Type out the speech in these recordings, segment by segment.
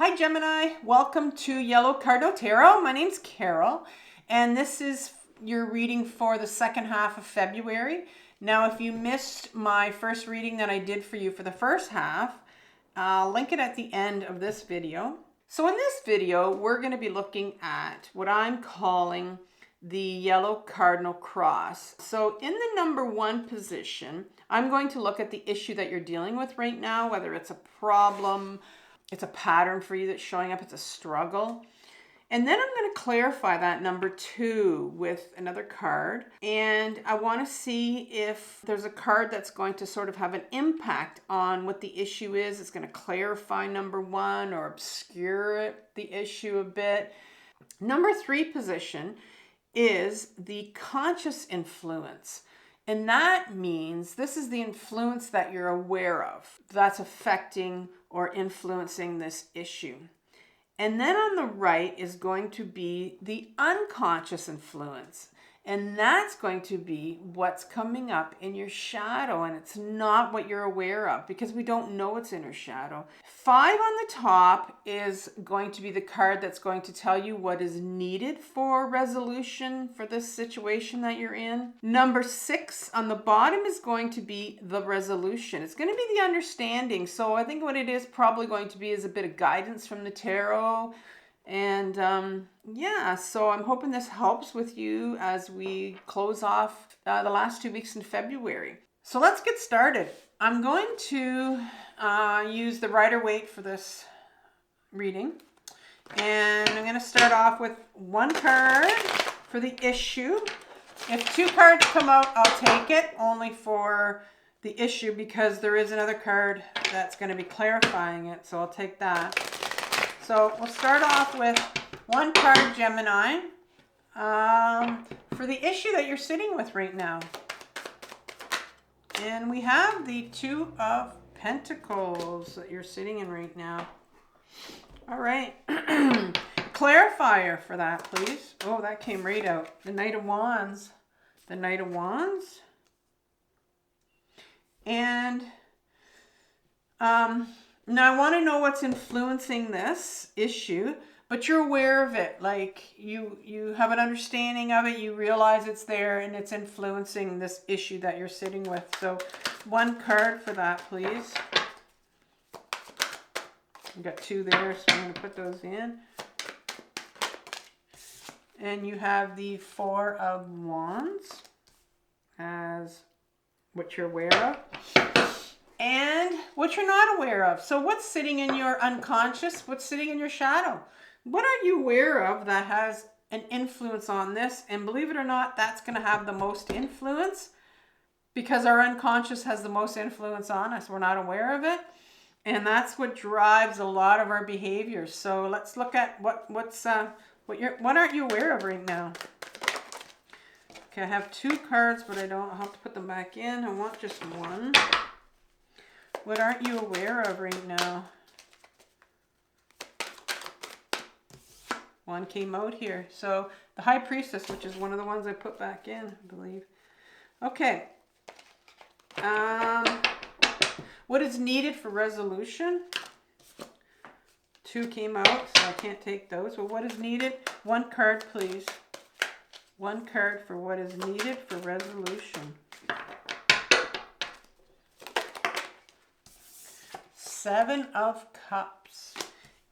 Hi Gemini, welcome to Yellow Cardinal Tarot. My name's Carol, and this is your reading for the second half of February. Now, if you missed my first reading that I did for you for the first half, I'll link it at the end of this video. So in this video, we're going to be looking at what I'm calling the Yellow Cardinal Cross. So in the number 1 position, I'm going to look at the issue that you're dealing with right now, whether it's a problem, it's a pattern for you that's showing up, it's a struggle. And then I'm going to clarify that number 2 with another card. And I want to see if there's a card that's going to sort of have an impact on what the issue is. It's going to clarify number 1 or obscure the issue a bit. Number 3 position is the conscious influence. And that means this is the influence that you're aware of that's affecting or influencing this issue. And then on the right is going to be the unconscious influence. And that's going to be what's coming up in your shadow. And it's not what you're aware of because we don't know what's in your shadow. 5 on the top is going to be the card that's going to tell you what is needed for resolution for this situation that you're in. Number 6 on the bottom is going to be the resolution. It's going to be the understanding. So I think what it is probably going to be is a bit of guidance from the tarot. And yeah, so I'm hoping this helps with you as we close off the last 2 weeks in February. So let's get started. I'm going to use the Rider-Waite for this reading. And I'm going to start off with 1 card for the issue. If 2 cards come out, I'll take it, only for the issue because there is another card that's going to be clarifying it. So I'll take that. So we'll start off with 1 card, Gemini, for the issue that you're sitting with right now. And we have the 2 of Pentacles that you're sitting in right now. All right. Clarifier for that, please. Oh, that came right out. The Knight of Wands. The Knight of Wands. And now I want to know what's influencing this issue, but you're aware of it. Like you have an understanding of it, you realize it's there and it's influencing this issue that you're sitting with. So 1 card for that, please. I've got 2 there, so I'm going to put those in. And you have the 4 of Wands as what you're aware of. And what you're not aware of. So what's sitting in your unconscious? What's sitting in your shadow? What are you aware of that has an influence on this? And believe it or not, that's going to have the most influence because our unconscious has the most influence on us. We're not aware of it. And that's what drives a lot of our behaviors. So let's look at what aren't you aware of right now? Okay, I have 2 cards, but I'll have to put them back in. I want just 1. What aren't you aware of right now? 1 came out here. So the High Priestess, which is one of the ones I put back in, I believe. Okay. What is needed for resolution? 2 came out, so I can't take those. Well, what is needed? 1 card, please. 1 card for what is needed for resolution. 7 of Cups.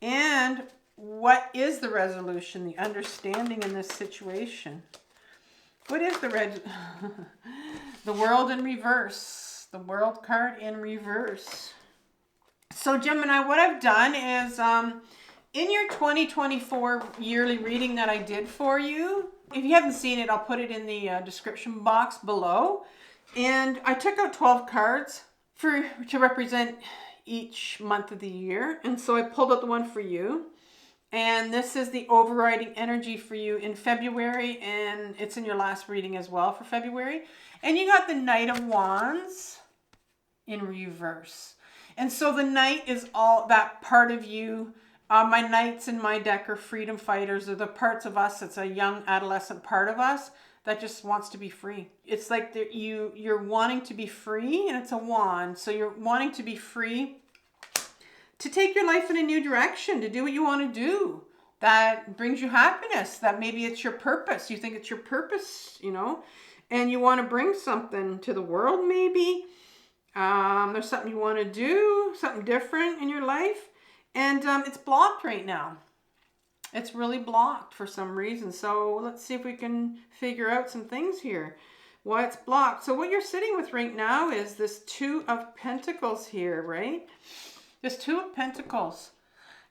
And what is the resolution, the understanding in this situation? What is the the World in reverse? The World card in reverse. So Gemini, what I've done is in your 2024 yearly reading that I did for you, if you haven't seen it, I'll put it in the description box below. And I took out 12 cards to represent each month of the year. And so I pulled out the one for you. And this is the overriding energy for you in February. And it's in your last reading as well for February. And you got the Knight of Wands in reverse. And so the Knight is all that part of you. My Knights in my deck are freedom fighters. They're the parts of us. It's a young adolescent part of us that just wants to be free. It's like you're wanting to be free, and it's a wand. So you're wanting to be free to take your life in a new direction, to do what you want to do that brings you happiness, that maybe it's your purpose. You think it's your purpose, you know, and you want to bring something to the world maybe. There's something you want to do, something different in your life, and it's blocked right now. It's really blocked for some reason. So let's see if we can figure out some things here. Why it's blocked. So what you're sitting with right now is this Two of Pentacles here, right? This Two of Pentacles.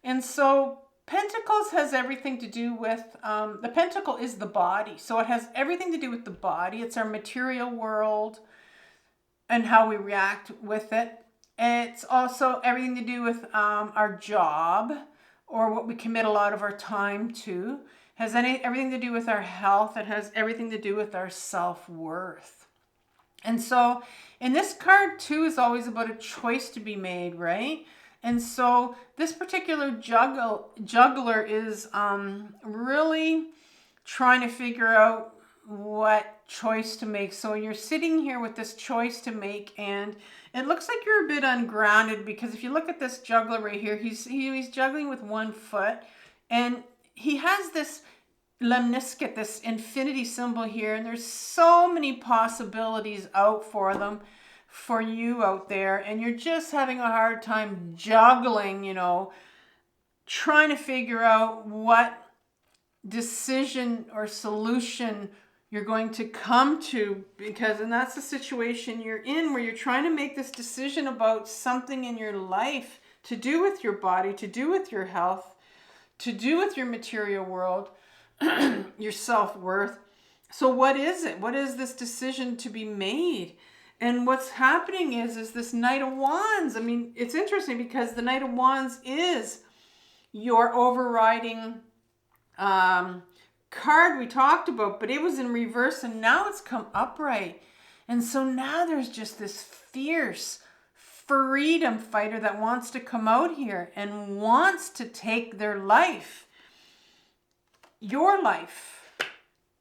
And so Pentacles has everything to do with, the pentacle is the body. So it has everything to do with the body. It's our material world and how we react with it. It's also everything to do with our job, or what we commit a lot of our time to. Has everything to do with our health. It has everything to do with our self-worth. And so in this card too is always about a choice to be made, right? And so this particular juggler is really trying to figure out what choice to make. So you're sitting here with this choice to make, and it looks like you're a bit ungrounded, because if you look at this juggler right here, he's juggling with one foot, and he has this lemniscate, this infinity symbol here, and there's so many possibilities out for you out there, and you're just having a hard time juggling, you know, trying to figure out what decision or solution you're going to come to, and that's the situation you're in, where you're trying to make this decision about something in your life to do with your body, to do with your health, to do with your material world, your self-worth. So what is it? What is this decision to be made? And what's happening is this Knight of Wands. I mean, it's interesting because the Knight of Wands is your overriding card we talked about, but it was in reverse and now it's come upright. And so now there's just this fierce freedom fighter that wants to come out here and wants to take their life, your life,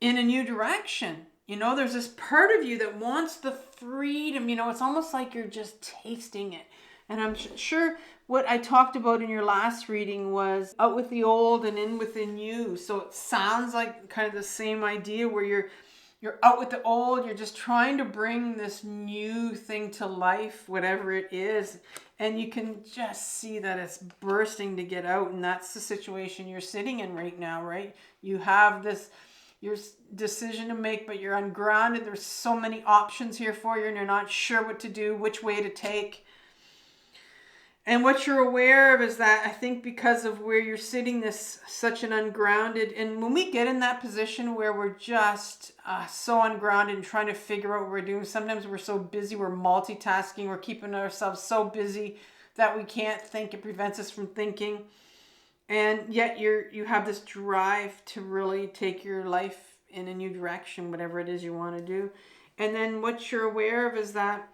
in a new direction. You know, there's this part of you that wants the freedom. You know, it's almost like you're just tasting it. And I'm sure what I talked about in your last reading was out with the old and in with the new. So it sounds like kind of the same idea, where you're out with the old, you're just trying to bring this new thing to life, whatever it is. And you can just see that it's bursting to get out. And that's the situation you're sitting in right now, right? You have your decision to make, but you're ungrounded. There's so many options here for you, and you're not sure what to do, which way to take. And what you're aware of is that, I think because of where you're sitting, this such an ungrounded, and when we get in that position where we're just so ungrounded and trying to figure out what we're doing, sometimes we're so busy, we're multitasking, we're keeping ourselves so busy that we can't think. It prevents us from thinking. And yet you have this drive to really take your life in a new direction, whatever it is you want to do. And then what you're aware of is that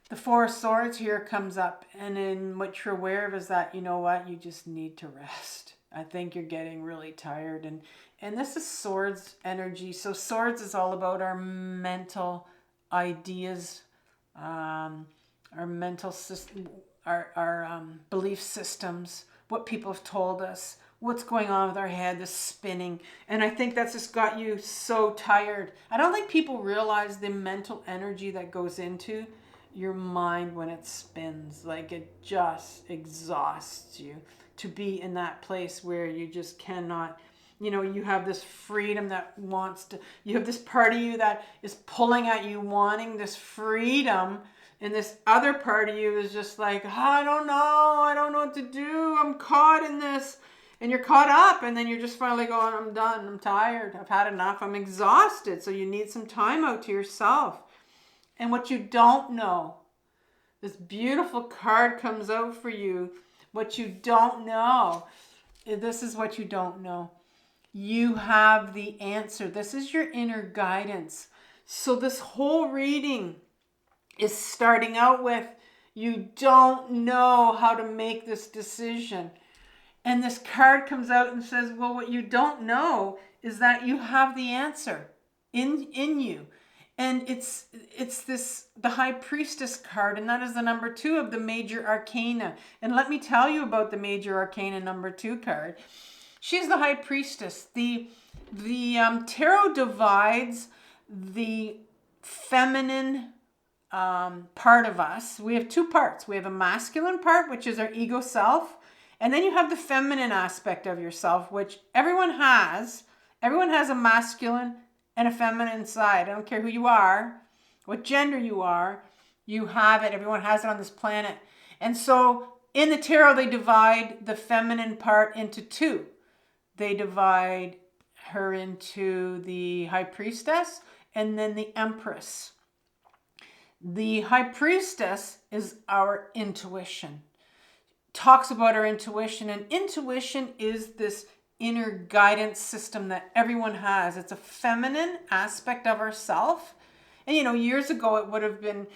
the Four of Swords here comes up, and then what you're aware of is that, you know what, you just need to rest. I think you're getting really tired, and this is Swords energy. So Swords is all about our mental ideas, our mental system, our belief systems, what people have told us, what's going on with our head, the spinning. And I think that's just got you so tired. I don't think people realize the mental energy that goes into your mind when it spins. Like, it just exhausts you to be in that place where you just cannot, you know, you have this freedom that wants to, you have this part of you that is pulling at you, wanting this freedom, and this other part of you is just like, I don't know what to do, I'm caught in this. And you're caught up, and then you're just finally going, I'm done, I'm tired, I've had enough, I'm exhausted. So you need some time out to yourself. And what you don't know, this beautiful card comes out for you. What you don't know, this is what you don't know. You have the answer. This is your inner guidance. So this whole reading is starting out with, you don't know how to make this decision. And this card comes out and says, well, what you don't know is that you have the answer in you. And it's the High Priestess card, and that is the number 2 of the Major Arcana. And let me tell you about the Major Arcana number 2 card. She's the High Priestess. The tarot divides the feminine part of us. We have 2 parts. We have a masculine part, which is our ego self, and then you have the feminine aspect of yourself, which everyone has. Everyone has a masculine and a feminine side. I don't care who you are, what gender you are, you have it. Everyone has it on this planet. And so in the tarot, they divide the feminine part into 2. They divide her into the High Priestess and then the Empress. The High Priestess is our intuition. Talks about our intuition, and intuition is this inner guidance system that everyone has. It's a feminine aspect of ourself. And years ago it would have been,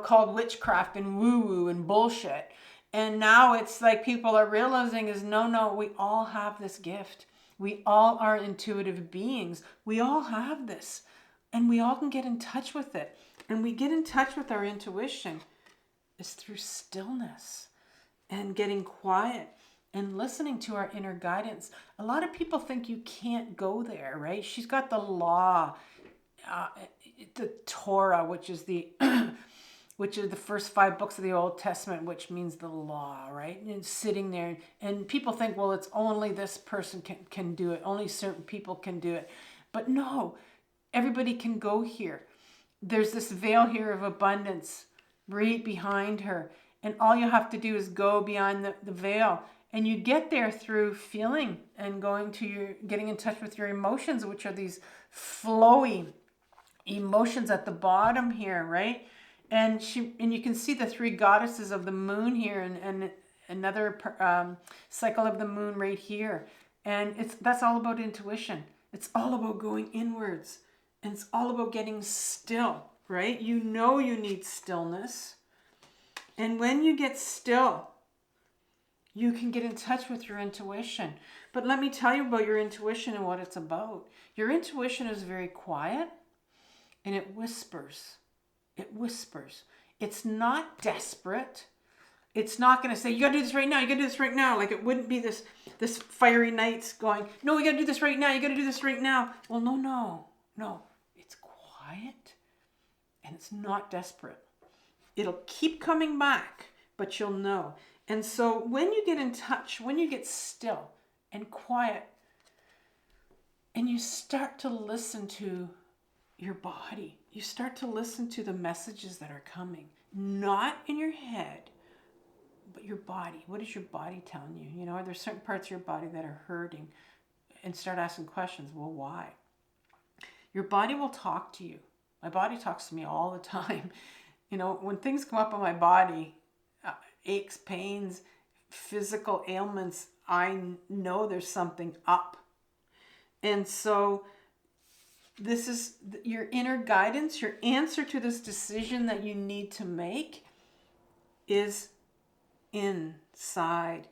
called witchcraft and woo-woo and bullshit. And now it's like people are realizing is no, we all have this gift. We all are intuitive beings. We all have this. And we all can get in touch with it. And we get in touch with our intuition is through stillness and getting quiet and listening to our inner guidance. A lot of people think you can't go there, right? She's got the law, the Torah, which is the first 5 books of the Old Testament, which means the law, right? And it's sitting there, and people think, well, it's only this person can do it. Only certain people can do it. But no, everybody can go here. There's this veil here of abundance right behind her. And all you have to do is go beyond the veil. And you get there through feeling and getting in touch with your emotions, which are these flowy emotions at the bottom here, right? And you can see the 3 goddesses of the moon here, and another cycle of the moon right here. And that's all about intuition. It's all about going inwards, and it's all about getting still, right? You need stillness. And when you get still, you can get in touch with your intuition. But let me tell you about your intuition and what it's about. Your intuition is very quiet, and it whispers. It whispers. It's not desperate. It's not going to say, you got to do this right now. You got to do this right now. Like it wouldn't be this fiery knights going, no, we got to do this right now. You got to do this right now. Well, no. It's quiet, and it's not desperate. It'll keep coming back, but you'll know. And so when you get in touch, when you get still and quiet, and you start to listen to your body, you start to listen to the messages that are coming, not in your head, but your body. What is your body telling you? Are there certain parts of your body that are hurting? And start asking questions. Well, why? Your body will talk to you. My body talks to me all the time. When things come up on my body, aches, pains, physical ailments, I know there's something up. And so this is your inner guidance, your answer to this decision that you need to make is inside,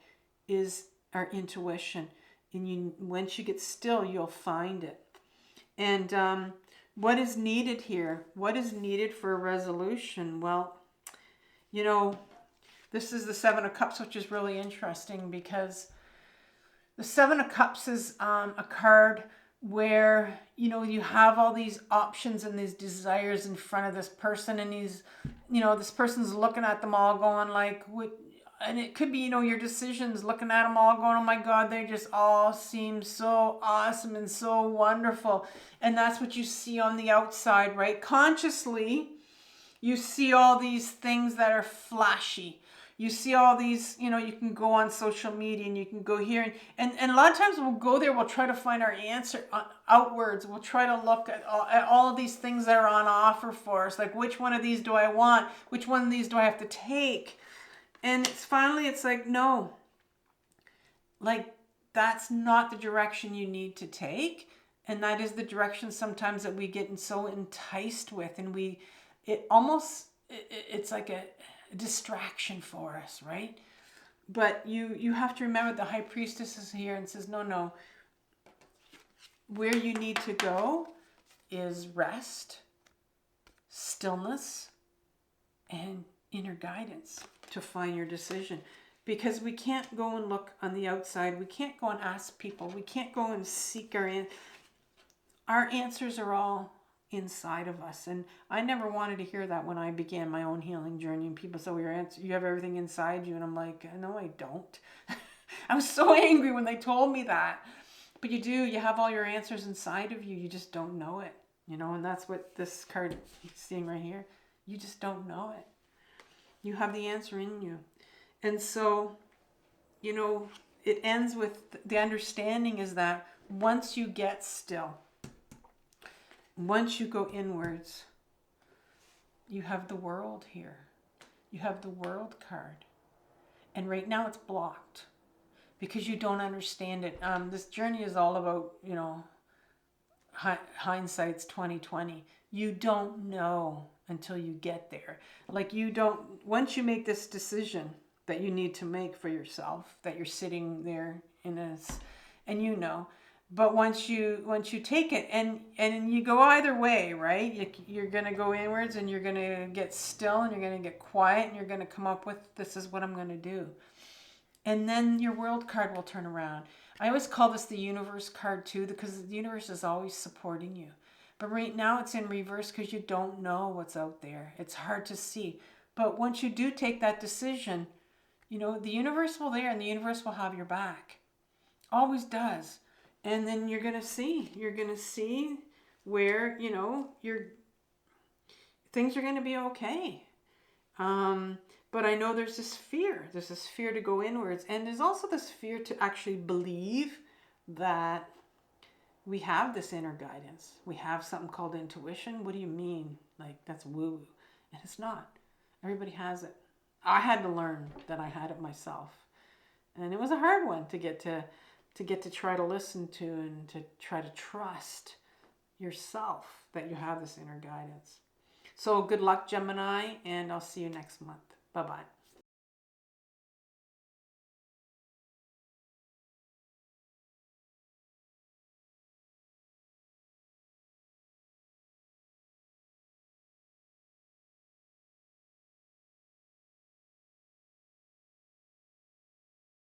is our intuition. And once you get still, you'll find it. And what is needed here? What is needed for a resolution? Well, this is the 7 of Cups, which is really interesting because the 7 of Cups is a card where, you have all these options and these desires in front of this person, and this person's looking at them all going like, and it could be, your decisions, looking at them all going, oh my God, they just all seem so awesome and so wonderful. And that's what you see on the outside, right? Consciously, you see all these things that are flashy. You see all these, you can go on social media and you can go here. And a lot of times we'll go there, we'll try to find our answer outwards. We'll try to look at all of these things that are on offer for us. Like, which one of these do I want? Which one of these do I have to take? And it's like, no, like that's not the direction you need to take. And that is the direction sometimes that we get so enticed with. And it's like a distraction for us, right? But you have to remember the High Priestess is here and says, no, where you need to go is rest stillness and inner guidance to find your decision. Because we can't go and look on the outside. We can't go and ask people. We can't go and seek our answers are all inside of us. And I never wanted to hear that when I began my own healing journey. And people say, well, you have everything inside you. And I'm like, no, I don't. I was so angry when they told me that. But you do. You have all your answers inside of you. You just don't know it. You know, and that's what this card you're seeing right here. You just don't know it. You have the answer in you. And so, you know, it ends with the understanding is that once you get still, once you go inwards, you have the world here. You have the world card. And right now it's blocked because you don't understand it. This journey is all about, you know, hindsight's 2020. You don't know until you get there. Like you don't, once you make this decision that you need to make for yourself, that you're sitting there and you know, but once you take it and you go either way, right? You're going to go inwards and you're going to get still and you're going to get quiet and you're going to come up with, this is what I'm going to do. And then your world card will turn around. I always call this the universe card too, because the universe is always supporting you. But right now it's in reverse because you don't know what's out there. It's hard to see. But once you do take that decision, you know, the universe will there and the universe will have your back. Always does. And then you're going to see where, you know, things are going to be okay. But I know there's this fear. There's this fear to go inwards. And there's also this fear to actually believe that we have this inner guidance. We have something called intuition. What do you mean? Like, that's woo-woo. And it's not. Everybody has it. I had to learn that I had it myself. And it was a hard one to get to try to listen to and to try to trust yourself that you have this inner guidance. So good luck, Gemini, and I'll see you next month. Bye-bye.